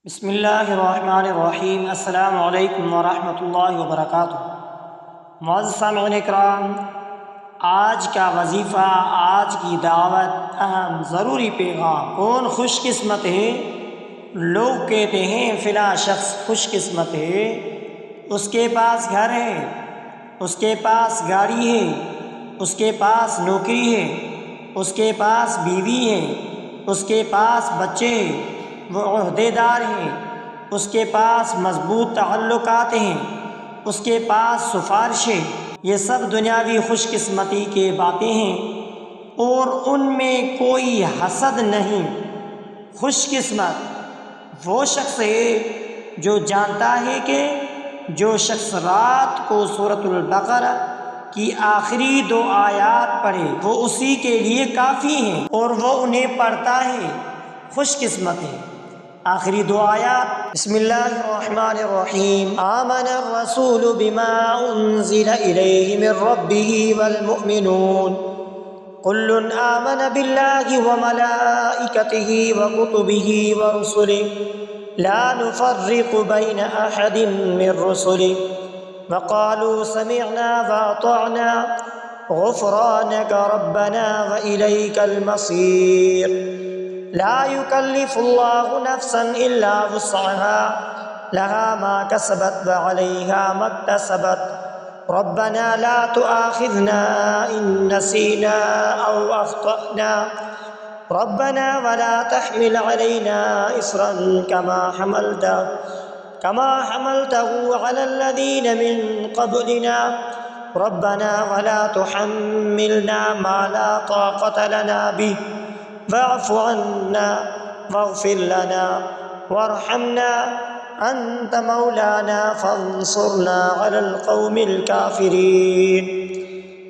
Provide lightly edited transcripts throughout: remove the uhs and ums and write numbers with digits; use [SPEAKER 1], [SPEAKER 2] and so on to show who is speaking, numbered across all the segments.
[SPEAKER 1] بسم اللہ الرحمن الرحیم۔ السلام علیکم ورحمۃ اللہ وبرکاتہ۔ معزز سامعین اکرام، آج کا وظیفہ، آج کی دعوت، اہم ضروری پیغام۔ کون خوش قسمت ہے؟ لوگ کہتے ہیں فلاں شخص خوش قسمت ہے، اس کے پاس گھر ہے، اس کے پاس گاڑی ہے، اس کے پاس نوکری ہے، اس کے پاس بیوی ہے، اس کے پاس بچے ہیں، وہ عہدے دار ہیں، اس کے پاس مضبوط تعلقات ہیں، اس کے پاس سفارش ہے۔ یہ سب دنیاوی خوش قسمتی کی باتیں ہیں اور ان میں کوئی حسد نہیں۔ خوش قسمت وہ شخص ہے جو جانتا ہے کہ جو شخص رات کو سورۃ البقرہ کی آخری 2 آیات پڑھے وہ اسی کے لیے کافی ہیں اور وہ انہیں پڑھتا ہے، خوش قسمت ہے۔ آخری 2 آیات، بسم اللہ الرحمن الرحیم۔ آمن الرسول بما انزل الیہ من ربہ والمؤمنون کل آمن باللہ وملائکتہ وکتبہ ورسلہ لا نفرق بین احد من رسلہ وقالوا سمعنا واطعنا غفرانک ربنا والیک المصیر۔ لا يكلف الله نفسا إلا وسعها لها ما كسبت وعليها ما اكتسبت ربنا لا تؤاخذنا إن نسينا أو أخطأنا ربنا ولا تحمل علينا إصرا كما حملته على الذين من قبلنا ربنا ولا تحملنا ما لا طاقة لنا به واعف عنا واغفر لنا وارحمنا انت مولانا فانصرنا على القوم الكافرین۔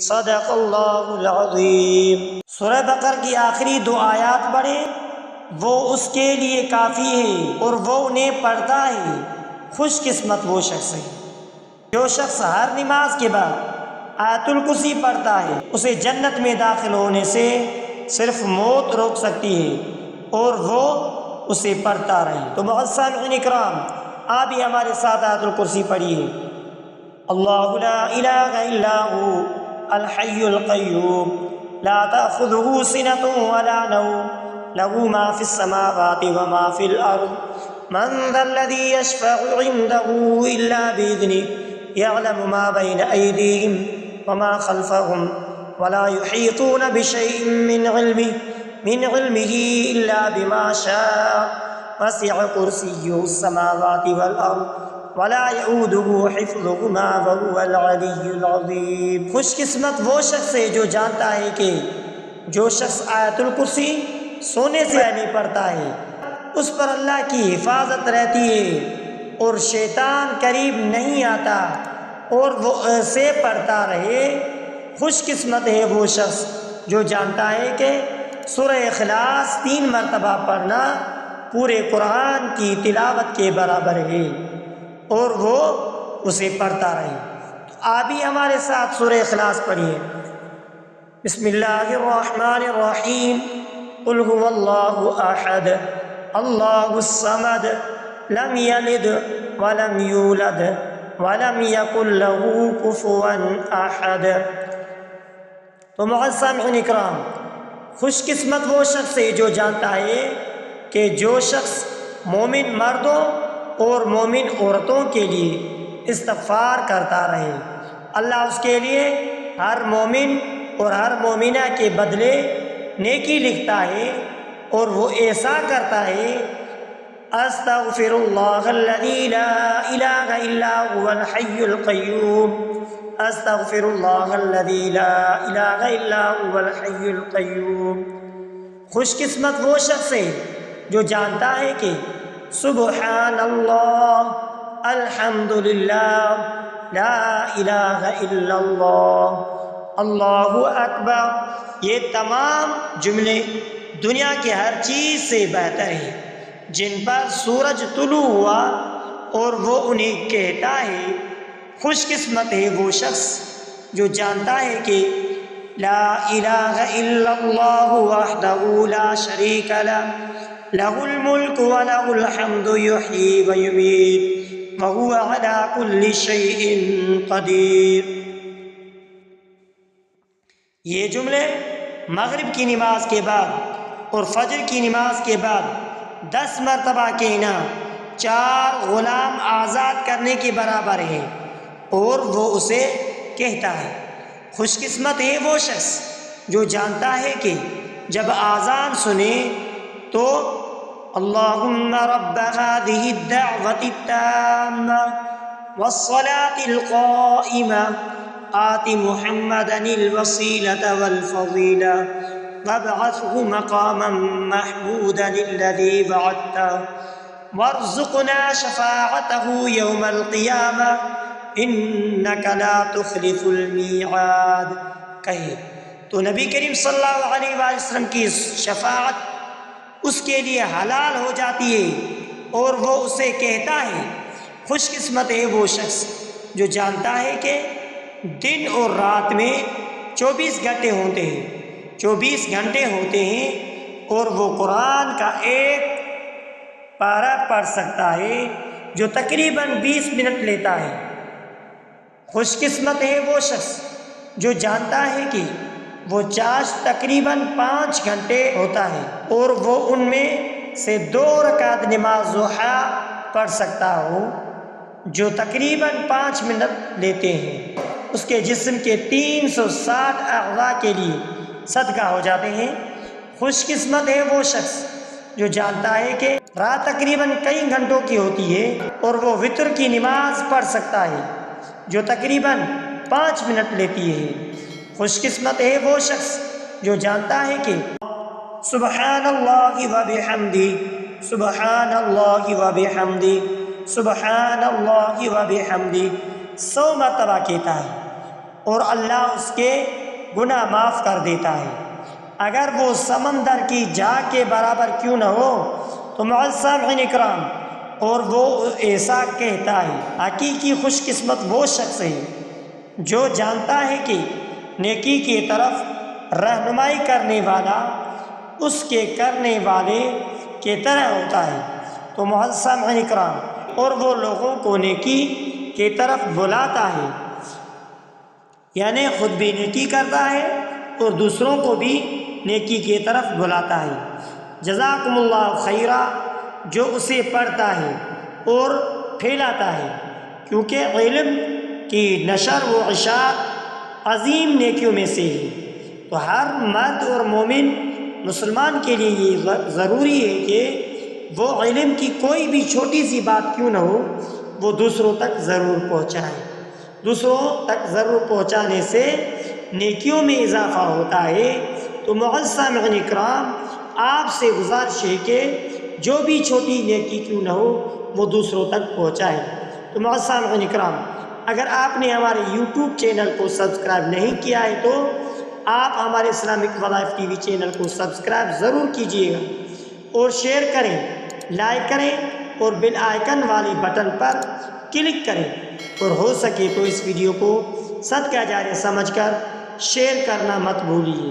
[SPEAKER 1] صدق اللہ العظیم۔ سورہ بقرہ کی آخری 2 آیات پڑھے وہ اس کے لیے کافی ہے اور وہ انہیں پڑھتا ہے، خوش قسمت وہ شخص ہے جو شخص ہر نماز کے بعد آیت الکرسی پڑھتا ہے، اسے جنت میں داخل ہونے سے صرف موت روک سکتی ہے اور وہ اسے پڑھتا رہے۔ تو معزز سامعین اکرام، آپ بھی ہمارے ساتھ آیت الکرسی پڑھیے۔ اللہ لا الہ الا ہو الحی القیوم لا تأخذہ سنۃ ولا نوم لہ ما فی السماوات وما فی الارض من ذا الذی یشفع عندہ الا بإذنہ یعلم ما بین ایدیہم وما خلفہم ولا يحيطون بشيء من علمه إلا بما شاء وسع كرسيه السماوات والأرض ولا يؤوده حفظهما وهو العلي العظيم۔ خوش قسمت وہ شخص ہے جو جانتا ہے کہ جو شخص آیت الکرسی سونے سے نہیں پڑھتا ہے اس پر اللہ کی حفاظت رہتی ہے اور شیطان قریب نہیں آتا اور وہ اسے پڑھتا رہے۔ خوش قسمت ہے وہ شخص جو جانتا ہے کہ سورہ اخلاص 3 مرتبہ پڑھنا پورے قرآن کی تلاوت کے برابر ہے اور وہ اسے پڑھتا رہے۔ تو آپ بھی ہمارے ساتھ سورہ اخلاص پڑھیے۔ بسم اللہ الرحمن الرحیم۔ قل هو اللہ احد اللہ الصمد لم یلد ولم یولد ولم یکن لہ کفوا احد۔ تو معزز سامعین اکرام، خوش قسمت وہ شخص ہے جو جانتا ہے کہ جو شخص مومن مردوں اور مومن عورتوں کے لیے استغفار کرتا رہے، اللہ اس کے لیے ہر مومن اور ہر مومنہ کے بدلے نیکی لکھتا ہے اور وہ ایسا کرتا ہے، استغفر اللہ الذی لا الہ الا هو الحی القیوم استغفر اللہ الذی لا الہ الا هو الحی القیوم۔ خوش قسمت وہ شخص ہے جو جانتا ہے کہ سبحان اللہ الحمدللہ لا الہ الا اللہ اللہ اکبر، یہ تمام جملے دنیا کے ہر چیز سے بہتر ہیں جن پر سورج طلوع ہوا اور وہ انہیں کہتا ہے۔ خوش قسمت ہے وہ شخص جو جانتا ہے کہ لا الہ الا اللہ وحدہ لا شریک لہ لہ الملک ولہ الحمد یحیی ویمیت وہو علی کل شیء قدیر۔ یہ جملے مغرب کی نماز کے بعد اور فجر کی نماز کے بعد 10 مرتبہ کہنا 4 غلام آزاد کرنے کے برابر ہے، اور وہ اسے کہتا ہے۔ خوش قسمت ہے وہ شخص جو جانتا ہے کہ جب آذان سنے تو اللہم رب هذه الدعوة التامة والصلاة القائمة آت محمدا الوسيلة والفضيلة وابعثه مقاما محمودا الذي وعدته وارزقنا شفاعته يوم القيامة انك لا تخلف الميعاد۔ کہے تو نبی کریم صلی اللہ علیہ وآلہ وسلم کی شفاعت اس کے لیے حلال ہو جاتی ہے، اور وہ اسے کہتا ہے خوش قسمت ہے وہ شخص جو جانتا ہے کہ دن اور رات میں 24 گھنٹے ہوتے ہیں، 24 گھنٹے ہوتے ہیں، اور وہ قرآن کا ایک پارہ پڑھ سکتا ہے جو تقریباً 20 منٹ لیتا ہے۔ خوش قسمت ہے وہ شخص جو جانتا ہے کہ وہ چاشت تقریباً 5 گھنٹے ہوتا ہے، اور وہ ان میں سے 2 رکعت نماز ضحیٰ پڑھ سکتا ہو جو تقریباً 5 منٹ لیتے ہیں۔ اس کے جسم کے 360 اعضاء کے لیے صدقہ ہو جاتے ہیں۔ خوش قسمت ہے وہ شخص جو جانتا ہے کہ رات تقریباً کئی گھنٹوں کی ہوتی ہے، اور وہ وتر کی نماز پڑھ سکتا ہے جو تقریباً 5 منٹ لیتی ہے۔ خوش قسمت ہے وہ شخص جو جانتا ہے کہ سبحان اللہ وبحمدہ، سبحان اللہ وبحمدہ، سبحان اللہ وبحمدہ 100 مرتبہ کہتا ہے، اور اللہ اس کے گناہ معاف کر دیتا ہے، اگر وہ سمندر کی جھاگ کے برابر کیوں نہ ہو۔ تو معزز سامعین اکرام، اور وہ ایسا کہتا ہے۔ حقیقی خوش قسمت وہ شخص ہے جو جانتا ہے کہ نیکی کی طرف رہنمائی کرنے والا اس کے کرنے والے کی طرح ہوتا ہے۔ تو معزز سامعین اکرام، اور وہ لوگوں کو نیکی کی طرف بلاتا ہے، یعنی خود بھی نیکی کرتا ہے اور دوسروں کو بھی نیکی کی طرف بلاتا ہے۔ جزاکم اللہ خیرا، جو اسے پڑھتا ہے اور پھیلاتا ہے، کیونکہ علم کی نشر و اشاعت عظیم نیکیوں میں سے ہے۔ تو ہر مرد اور مومن مسلمان کے لیے یہ ضروری ہے کہ وہ علم کی کوئی بھی چھوٹی سی بات کیوں نہ ہو وہ دوسروں تک ضرور پہنچائے۔ دوسروں تک ضرور پہنچانے سے نیکیوں میں اضافہ ہوتا ہے۔ تو معزز سامعین اکرام، آپ سے گزارش ہے کہ جو بھی چھوٹی نیکی کیوں نہ ہو وہ دوسروں تک پہنچائے۔ تو معزز سامعین اکرام، اگر آپ نے ہمارے یوٹیوب چینل کو سبسکرائب نہیں کیا ہے تو آپ ہمارے اسلامک وظائف ٹی وی چینل کو سبسکرائب ضرور کیجیے گا، اور شیئر کریں، لائک کریں، اور بیل آئیکن والی بٹن پر کلک کریں، اور ہو سکے تو اس ویڈیو کو صدقہ جاریہ سمجھ کر شیئر کرنا مت بھولیے۔